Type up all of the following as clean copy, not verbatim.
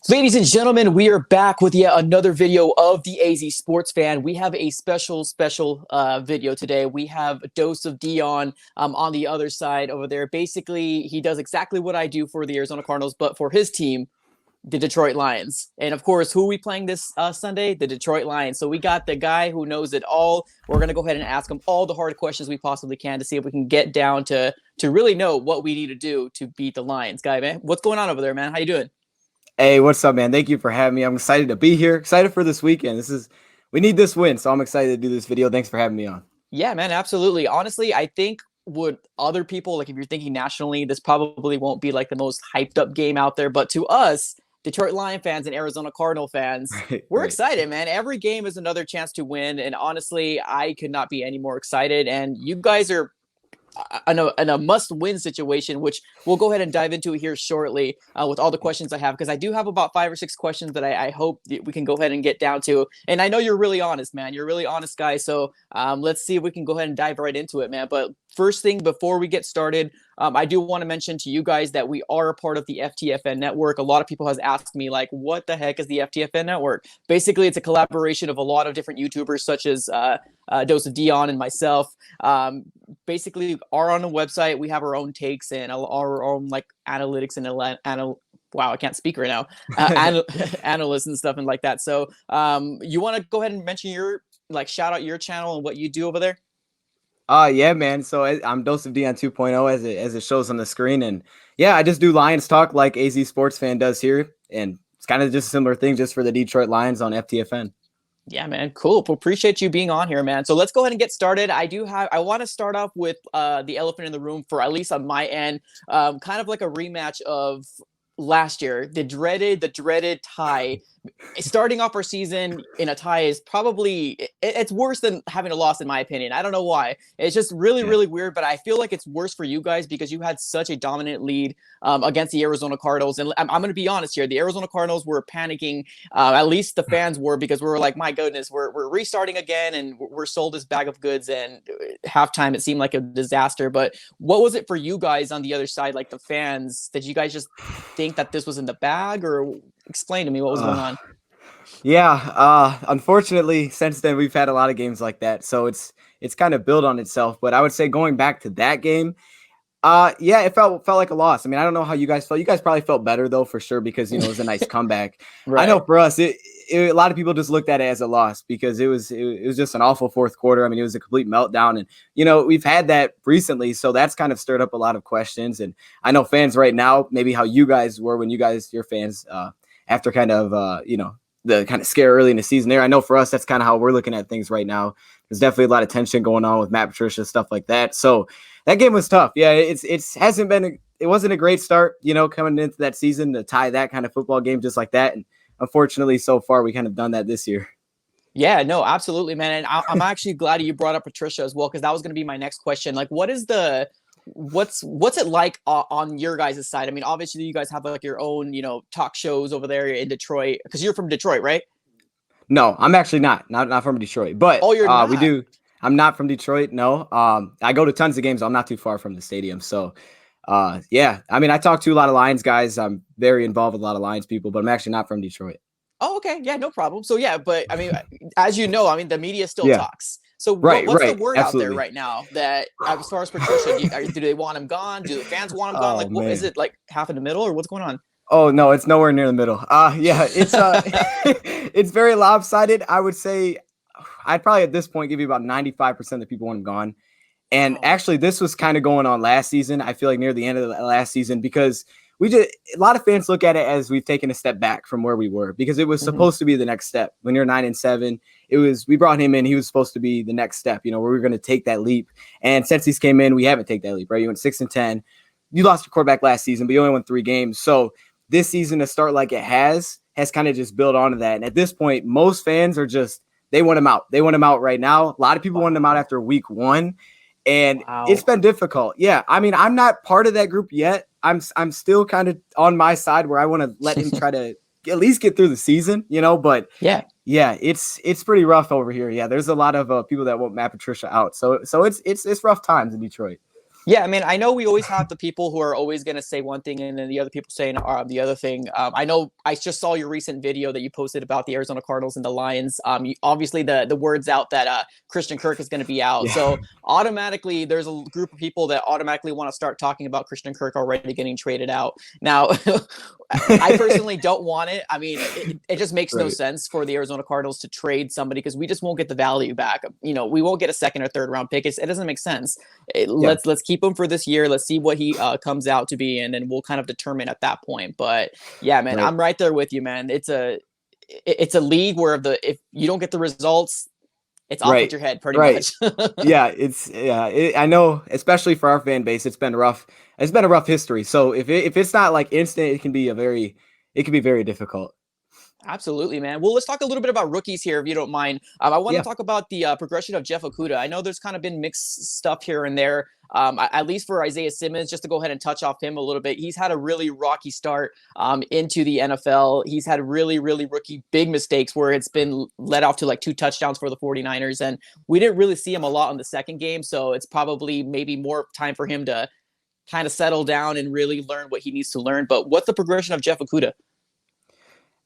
Ladies and gentlemen, we are back with yet another video of the AZ Sports Fan. We have a special video today. We have Dose of Dion on the other side over there. Basically, he does exactly what I do for the Arizona Cardinals, but for his team, the Detroit Lions. And of course, who are we playing this Sunday? The Detroit Lions. So we got the guy who knows it all. We're going to go ahead and ask him all the hard questions we possibly can to see if we can get down to really know what we need to do to beat the Lions. Guy, man, what's going on over there, man? How you doing? Hey, what's up, man? Thank you for having me. I'm excited to be here. Excited for this weekend. We need this win, so I'm excited to do this video. Thanks for having me on. Yeah, man, absolutely. Honestly, I think would other people, like if you're thinking nationally, this probably won't be like the most hyped up game out there. But to us, Detroit Lion fans and Arizona Cardinal fans, we're excited, man. Every game is another chance to win. And honestly, I could not be any more excited. And you guys are in a must-win situation, which we'll go ahead and dive into here shortly with all the questions I have, because I do have about 5 or 6 questions that I hope we can go ahead and get down to. And I know you're really honest, man. You're a really honest guy. So let's see if we can go ahead and dive right into it, man. But first thing, before we get started, I do want to mention to you guys that we are a part of the FTFN network. A lot of people has asked me, like, what the heck is the FTFN network? Basically, it's a collaboration of a lot of different YouTubers, such as Dose of Dion and myself. Basically, are on the website. We have our own takes and our own like analytics and wow, I can't speak right now. Analysts and stuff and like that. So, you want to go ahead and mention your shout out your channel and what you do over there? Yeah, man. So I'm Dose of Dion 2.0 as it shows on the screen, and yeah, I just do Lions talk like AZ Sports Fan does here, and it's kind of just a similar thing, just for the Detroit Lions on FTFN. Yeah, man. Cool. Well, appreciate you being on here, man. So let's go ahead and get started. I want to start off with the elephant in the room, for at least on my end, kind of like a rematch of last year, the dreaded tie. Starting off our season in a tie is probably it's worse than having a loss, in my opinion. I don't know why. It's just really weird, but I feel like it's worse for you guys because you had such a dominant lead against the Arizona Cardinals. And I'm going to be honest here, the Arizona Cardinals were panicking, at least the fans were, because we were like, my goodness, we're restarting again and we're sold this bag of goods, and halftime it seemed like a disaster. But what was it for you guys on the other side, like the fans? Did you guys just think that this was in the bag, or explain to me what was going on? Yeah, unfortunately, since then we've had a lot of games like that, so it's kind of built on itself. But I would say going back to that game, yeah, it felt like a loss. I mean, I don't know how you guys felt. You guys probably felt better though, for sure, because it was a nice comeback. Right. I know for us, a lot of people just looked at it as a loss because it was just an awful fourth quarter. I mean, it was a complete meltdown, and we've had that recently, so that's kind of stirred up a lot of questions. And I know fans right now, maybe how you guys were when your fans after kind of the kind of scare early in the season there. I know for us, that's kind of how we're looking at things right now. There's definitely a lot of tension going on with Matt Patricia, stuff like that. So that game was tough. Yeah, it wasn't a great start, coming into that season to tie that kind of football game just like that. And unfortunately, so far, we kind of done that this year. Yeah, no, absolutely, man. And I'm actually glad you brought up Patricia as well, because that was going to be my next question. Like, what's it like on your guys' side? I mean, obviously you guys have like your own, talk shows over there in Detroit, because you're from Detroit, right? No, I'm actually not from Detroit, but you're not. We do. I'm not from Detroit. No. I go to tons of games. I'm not too far from the stadium. So, yeah, I mean, I talk to a lot of Lions guys. I'm very involved with a lot of Lions people, but I'm actually not from Detroit. Oh, okay. Yeah, no problem. So yeah, but I mean, as you know, I mean, the media still talks. So what's the word out there right now that, as far as Patricia, do they want him gone? Do the fans want him gone? Like, what is it, like half in the middle, or what's going on? Oh no, it's nowhere near the middle. Yeah, it's it's very lopsided. I would say I'd probably at this point give you about 95% of the people want him gone. And actually, this was kind of going on last season. I feel like near the end of the last season, because a lot of fans look at it as we've taken a step back from where we were, because it was supposed to be the next step. When you're 9-7, we brought him in. He was supposed to be the next step, where we were going to take that leap. And since he's came in, we haven't taken that leap, right? You went 6-10. You lost your quarterback last season, but you only won 3 games. So this season to start like it has kind of just built onto that. And at this point, most fans are they want him out. They want him out right now. A lot of people want him out after week 1. And it's been difficult. Yeah. I mean, I'm not part of that group yet. I'm still kind of on my side where I want to let him try to at least get through the season, but yeah, it's pretty rough over here. Yeah. There's a lot of people that want Matt Patricia out. So it's rough times in Detroit. Yeah, I mean, I know we always have the people who are always going to say one thing and then the other people saying the other thing. I know I just saw your recent video that you posted about the Arizona Cardinals and the Lions. Obviously, the word's out that Christian Kirk is going to be out. Yeah. So automatically, there's a group of people that automatically want to start talking about Christian Kirk already getting traded out. Now, I personally don't want it. I mean, it just makes no sense for the Arizona Cardinals to trade somebody because we just won't get the value back. You know, we won't get a second or third round pick. It doesn't make sense. Let's keep him for this year. Let's see what he comes out to be, and then we'll kind of determine at that point. But yeah, man, I'm right there with you, man. It's a league where if you don't get the results, it's off with your head pretty much. I know, especially for our fan base, it's been rough. It's been a rough history. So if it's not like instant, it can be very difficult. Absolutely, man. Well, let's talk a little bit about rookies here, if you don't mind. I want to talk about the progression of Jeff Okudah. I know there's kind of been mixed stuff here and there. At least for Isaiah Simmons, just to go ahead and touch off him a little bit, he's had a really rocky start into the NFL. He's had really, really rookie big mistakes where it's been led off to like 2 touchdowns for the 49ers. And we didn't really see him a lot in the second game. So it's probably maybe more time for him to kind of settle down and really learn what he needs to learn. But what's the progression of Jeff Okudah?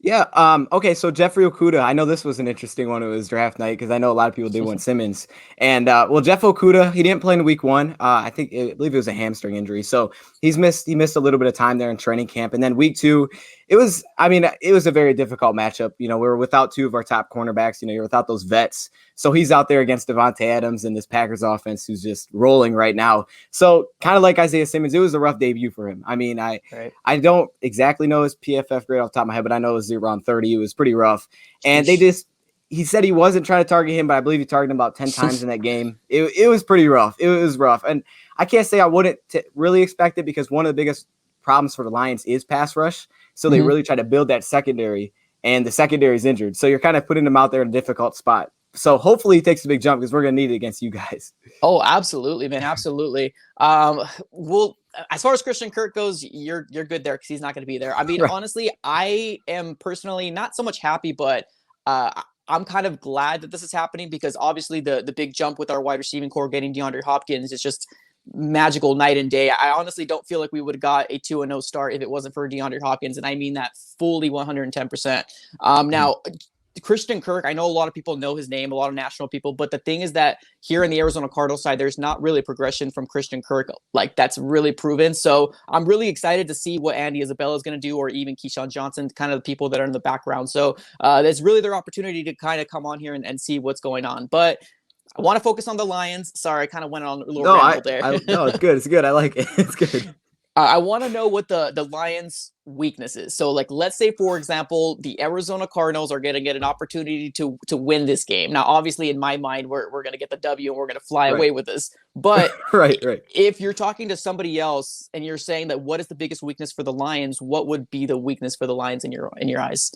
Yeah. Okay. So Jeffrey Okudah, I know this was an interesting one. It was draft night because I know a lot of people did want Simmons. And well, Jeff Okudah, he didn't play in week 1. I believe it was a hamstring injury. So he missed a little bit of time there in training camp. And then week 2, it was a very difficult matchup. You know, we were without 2 of our top cornerbacks. You know, you're without those vets. So he's out there against Devontae Adams and this Packers offense who's just rolling right now. So kind of like Isaiah Simmons, it was a rough debut for him. I mean, I don't exactly know his PFF grade off the top of my head, but I know it was around 30. It was pretty rough. And he said he wasn't trying to target him, but I believe he targeted him about 10 times in that game. It was pretty rough. It was rough. And I can't say I wouldn't really expect it because one of the biggest problems for the Lions is pass rush. So they really try to build that secondary, and the secondary is injured. So you're kind of putting them out there in a difficult spot. So hopefully he takes a big jump because we're going to need it against you guys. Oh, absolutely, man. Absolutely. Well, as far as Christian Kirk goes, you're good there because he's not going to be there. I mean, honestly, I am personally not so much happy, but I'm kind of glad that this is happening because obviously the big jump with our wide receiving core getting DeAndre Hopkins is just magical night and day. I honestly don't feel like we would have got a 2-0 start if it wasn't for DeAndre Hopkins, and I mean that fully 110%. Now, Christian Kirk, I know a lot of people know his name, a lot of national people, but the thing is that here in the Arizona Cardinals side, there's not really progression from Christian Kirk like that's really proven. So I'm really excited to see what Andy Isabella is going to do, or even Keyshawn Johnson, kind of the people that are in the background. So there's really their opportunity to kind of come on here and see what's going on. But I want to focus on the Lions. Sorry, I kind of went on a little ramble there. No, it's good. It's good. I like it. It's good. I want to know what the Lions' weakness is. So, like, let's say, for example, the Arizona Cardinals are going to get an opportunity to win this game. Now, obviously, in my mind, we're going to get the W and we're going to fly away with this. But if you're talking to somebody else and you're saying that what is the biggest weakness for the Lions, what would be the weakness for the Lions in your eyes?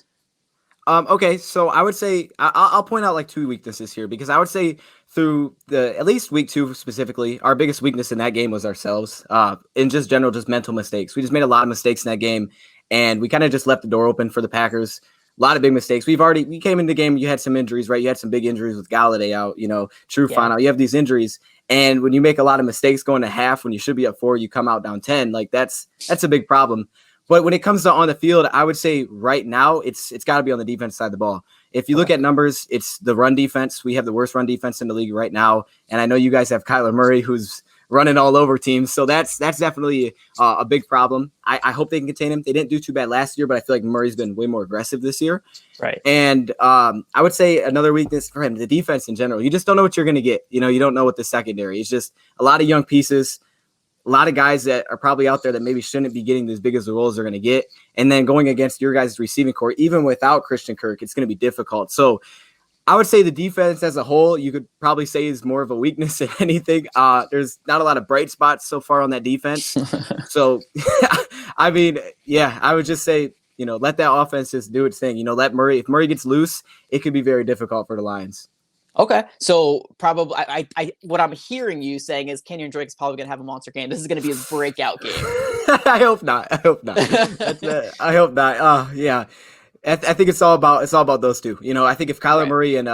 Okay, so I would say I'll point out like 2 weaknesses here because I would say through at least week 2 specifically, our biggest weakness in that game was ourselves. In just general, just mental mistakes. We just made a lot of mistakes in that game, and we kind of just left the door open for the Packers. A lot of big mistakes. We came into the game. You had some injuries, right? You had some big injuries with Galladay out. You know, Trufant out. You have these injuries, and when you make a lot of mistakes going to half when you should be up 4, you come out down 10. Like that's a big problem. But when it comes to on the field, I would say right now it's got to be on the defense side of the ball. If you look at numbers, it's the run defense. We have the worst run defense in the league right now, and I know you guys have Kyler Murray, who's running all over teams. So that's definitely a big problem. I hope they can contain him. They didn't do too bad last year, but I feel like Murray's been way more aggressive this year. Right. And I would say another weakness for him, the defense in general. You just don't know what you're going to get. You know, you don't know what the secondary. It's just a lot of young pieces. A lot of guys that are probably out there that maybe shouldn't be getting as big as the roles they're going to get. And then going against your guys' receiving core, even without Christian Kirk, it's going to be difficult. So I would say the defense as a whole, you could probably say is more of a weakness than anything. There's not a lot of bright spots so far on that defense. So, I mean, yeah, I would just say, you know, let that offense just do its thing. You know, let Murray, if Murray gets loose, it could be very difficult for the Lions. Okay, so probably I what I'm hearing you saying is Kenyon Drake is probably going to have a monster game. This is going to be his breakout game. I hope not. I hope not. I hope not. Yeah. I think it's all about those two. You know, I think if Kyler Okay. Murray and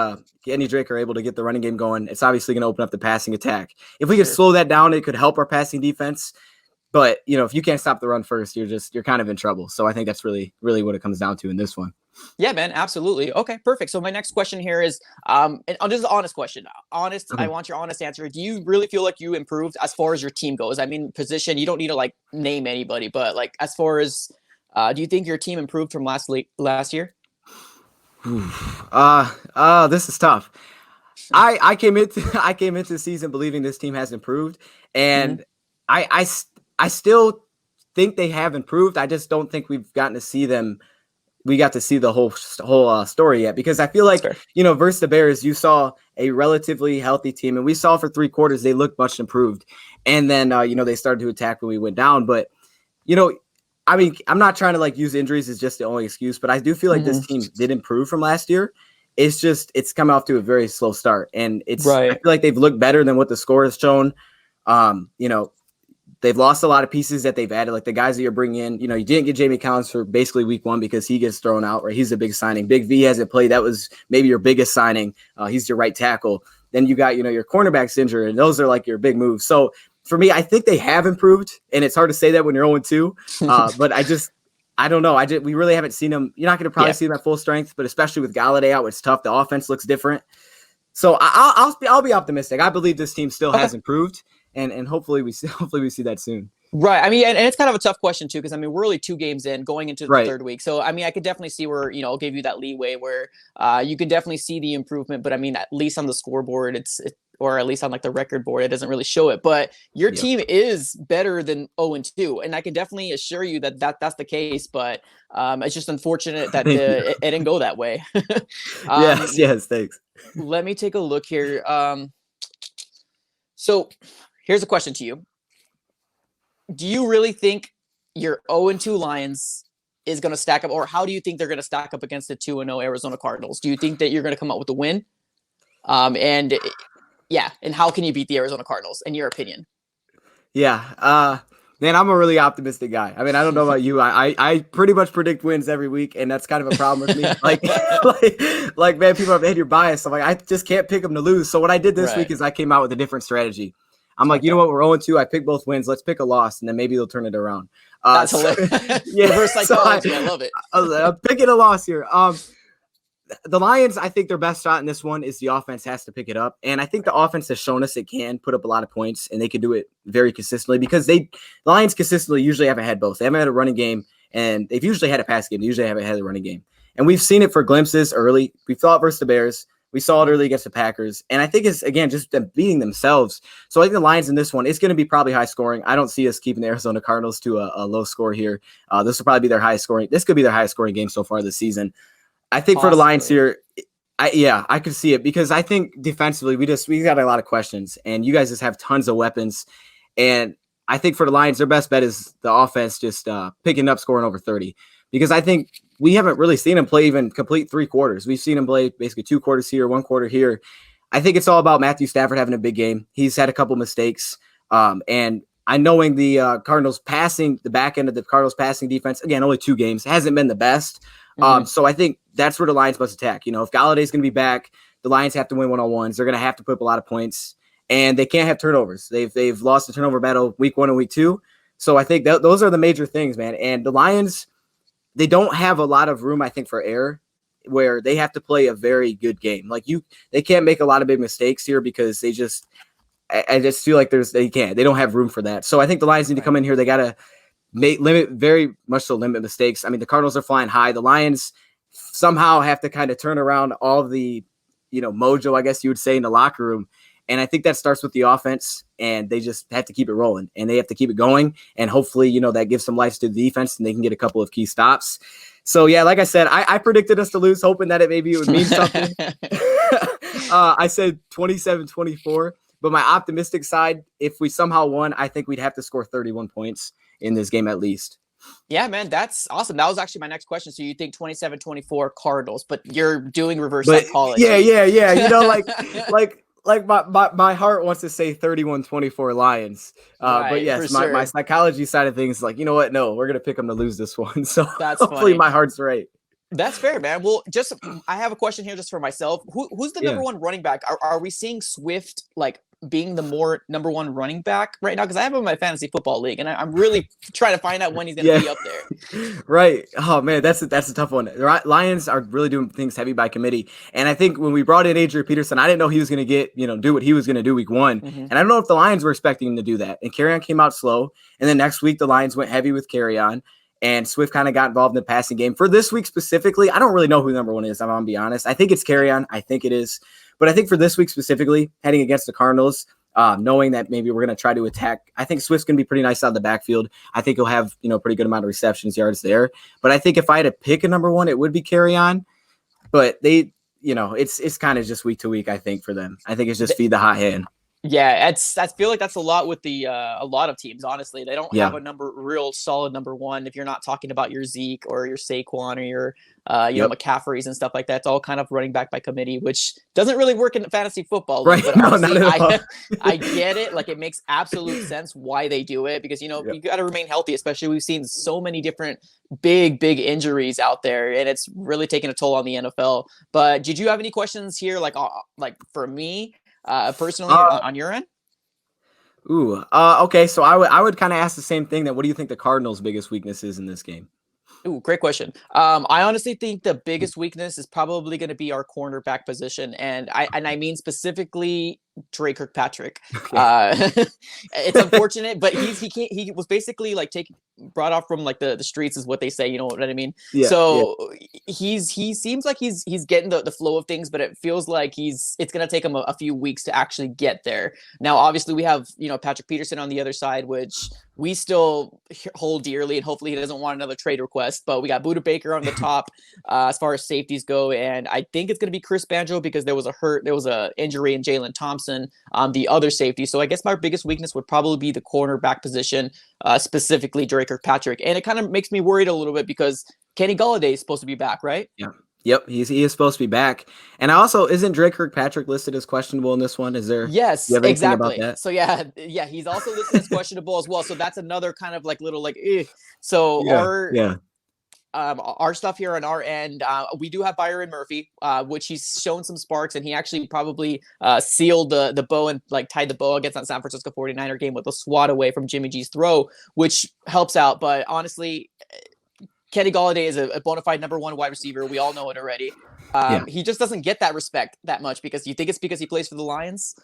Kenny Drake are able to get the running game going, it's obviously going to open up the passing attack. If we could Sure. slow that down, it could help our passing defense. But you know, if you can't stop the run first, you're kind of in trouble. So I think that's really what it comes down to in this one. Yeah, man, absolutely. Okay, perfect. So my next question here is, and this is an honest question. Honest, I want your honest answer. Do you really feel like you improved as far as your team goes? I mean, position, you don't need to like name anybody, but like as far as, do you think your team improved from last year? This is tough. I came into the season believing this team has improved, and I still think they have improved. I just don't think we've gotten to see them. We got to see the whole story yet, because I feel like, you know, versus the Bears, you saw a relatively healthy team, and we saw for 3 quarters they looked much improved, and then you know, they started to attack when we went down. But you know, I mean, I'm not trying to like use injuries as just the only excuse, but I do feel like this team did improve from last year. It's just it's come off to a very slow start, and I feel like they've looked better than what the score has shown. You know, they've lost a lot of pieces that they've added, like the guys that you're bringing in. You know, you didn't get Jamie Collins for basically week 1 because he gets thrown out, right? He's a big signing. Big V hasn't played. That was maybe your biggest signing. He's your right tackle. Then you got, you know, your cornerbacks injured, and those are like your big moves. So for me, I think they have improved, and it's hard to say that when you're 0-2. But I don't know. We really haven't seen them. You're not going to probably see them at full strength, but especially with Galladay out, it's tough. The offense looks different. So I'll be optimistic. I believe this team still has improved. And hopefully we see that soon. Right. I mean, and it's kind of a tough question too, because I mean, we're only 2 games in going into the 3rd week. So, I mean, I could definitely see where, you know, I'll give you that leeway where you can definitely see the improvement. But I mean, at least on the scoreboard, or at least on like the record board, it doesn't really show it. But your team is better than 0-2. And I can definitely assure you that's the case. But it's just unfortunate that it didn't go that way. Yes, thanks. Let me take a look here. So here's a question to you. Do you really think your 0-2 Lions is going to stack up, or how do you think they're going to stack up against the 2-0 Arizona Cardinals? Do you think that you're going to come out with a win? And how can you beat the Arizona Cardinals, in your opinion? Yeah. Man, I'm a really optimistic guy. I mean, I don't know about you. I pretty much predict wins every week, and that's kind of a problem with me. Like, man, people have had your bias. I'm like, I just can't pick them to lose. So what I did this week is I came out with a different strategy. I'm like, you know what? We're 0-2. I picked both wins. Let's pick a loss, and then maybe they'll turn it around. That's hilarious. Reverse psychology. I love it. I'm picking a loss here. The Lions, I think their best shot in this one is the offense has to pick it up. And I think the offense has shown us it can put up a lot of points, and they can do it very consistently, because the Lions consistently usually haven't had both. They haven't had a running game, and they've usually had a pass game. They usually haven't had a running game. And we've seen it for glimpses early. We saw it versus the Bears. We saw it early against the Packers. And I think it's, again, just them beating themselves. So I think the Lions in this one, it's going to be probably high scoring. I don't see us keeping the Arizona Cardinals to a low score here. This will probably be their highest scoring. This could be their highest scoring game so far this season. I think for the Lions here, I could see it, because I think defensively we got a lot of questions, and you guys just have tons of weapons. And I think for the Lions, their best bet is the offense just picking up, scoring over 30, because I think we haven't really seen them play even complete 3 quarters. We've seen them play basically 2 quarters here, 1 quarter here. I think it's all about Matthew Stafford having a big game. He's had a couple mistakes. And I knowing the Cardinals passing, the back end of the Cardinals passing defense, again, only 2 games, hasn't been the best. So I think that's where the Lions must attack. You know, if Galladay's going to be back, the Lions have to win 1-on-1s. They're going to have to put up a lot of points, and they can't have turnovers. They've lost the turnover battle week 1 and week 2. So I think those are the major things, man. And the Lions, they don't have a lot of room, I think, for error, where they have to play a very good game. Like they can't make a lot of big mistakes here, because I just feel like they don't have room for that. So I think the Lions need to come in here. They got to very much so limit mistakes. I mean, the Cardinals are flying high. The Lions somehow have to kind of turn around all the, you know, mojo, I guess you would say, in the locker room. And I think that starts with the offense, and they just have to keep it rolling, and they have to keep it going. And hopefully, you know, that gives some life to the defense, and they can get a couple of key stops. So yeah, like I said, I predicted us to lose, hoping that it would mean something. I said 27-24, but my optimistic side, if we somehow won, I think we'd have to score 31 points in this game at least. Yeah, man, that's awesome. That was actually my next question. So you think 27-24 Cardinals, but you're doing reverse psychology. Yeah. You know, like my heart wants to say 31-24 Lions. But yes, my psychology side of things is like, you know what? No, we're going to pick them to lose this one. So that's hopefully funny. My heart's right. That's fair, man. Well, just I have a question here just for myself. Who's the Yeah. number one running back? Are we seeing Swift like being the more number one running back right now? Because I have him in my fantasy football league, and I'm really trying to find out when he's going to Yeah. be up there. Right. Oh man, that's a tough one. The Lions are really doing things heavy by committee, and I think when we brought in Adrian Peterson, I didn't know he was going to get do what he was going to do week one, Mhm. and I don't know if the Lions were expecting him to do that. And Carrion came out slow, and then next week the Lions went heavy with Carrion, and Swift kind of got involved in the passing game. For this week specifically, I don't really know who number one is. I'm gonna be honest. I think it's Carrion. I think it is, but I think for this week specifically, heading against the Cardinals. Knowing that maybe we're going to try to attack. I think Swift's going to be pretty nice out of the backfield. I think he'll have, pretty good amount of receptions yards there. But I think if I had to pick a number one, it would be Carrion. But they, it's kind of just week to week, I think, for them. I think it's just feed the hot hand. Yeah, I feel like that's a lot with a lot of teams. Honestly, they don't have Yeah. a real solid number one. If you're not talking about your Zeke or your Saquon or your Yep. McCaffreys and stuff like that, it's all kind of running back by committee, which doesn't really work in fantasy football. Right. But No, honestly, not at all. I get it. Like, it makes absolute sense why they do it, because Yep. you got to remain healthy. Especially, we've seen so many different big injuries out there, and it's really taking a toll on the NFL. But did you have any questions here, like for me personally on your end? Okay. So I would kind of ask the same thing. That what do you think the Cardinals' biggest weakness is in this game? Ooh, great question. I honestly think the biggest weakness is probably going to be our cornerback position, and I mean specifically Dre Kirkpatrick. Okay. It's unfortunate, but he was basically like brought off from like the streets, is what they say. You know what I mean? Yeah. So he seems like he's getting the flow of things, but it feels like it's going to take him a few weeks to actually get there. Now, obviously, we have Patrick Peterson on the other side, which we still hold dearly, and hopefully he doesn't want another trade request. But we got Budda Baker on the top as far as safeties go, and I think it's going to be Chris Banjo, because there was a injury in Jalen Thompson, the other safety. So I guess my biggest weakness would probably be the cornerback position, specifically Dre Kirkpatrick, and it kind of makes me worried a little bit because Kenny Golladay is supposed to be back, right? Yeah. Yep, he is supposed to be back. And also, isn't Drake Kirkpatrick listed as questionable in this one? Is there? Yes, You have anything exactly. about that? So yeah, he's also listed as questionable as well. So that's another kind of like little So Yeah. our stuff here on our end, we do have Byron Murphy, which he's shown some sparks, and he actually probably sealed the bow and like tied the bow against that San Francisco 49er game with a swat away from Jimmy G's throw, which helps out. But honestly, Kenny Golladay is a bona fide number one wide receiver. We all know it already. He just doesn't get that respect that much because you think it's because he plays for the Lions.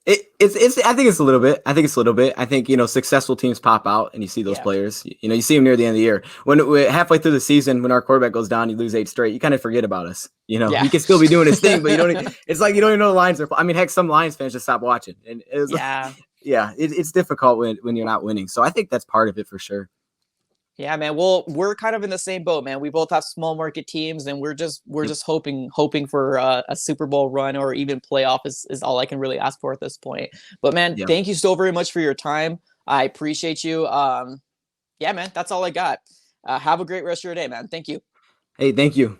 It's I think it's a little bit. I think successful teams pop out and you see those players. You see them near the end of the year. When halfway through the season, when our quarterback goes down, you lose 8 straight. You kind of forget about us. He can still be doing his thing, but you don't. It's like you don't even know the Lions are. I mean, heck, some Lions fans just stop watching. And it's difficult when you're not winning. So I think that's part of it for sure. Yeah, man. Well, we're kind of in the same boat, man. We both have small market teams, and we're just hoping for a Super Bowl run or even playoff is all I can really ask for at this point. But man, thank you so very much for your time. I appreciate you. Yeah, man. That's all I got. Have a great rest of your day, man. Thank you. Hey, thank you.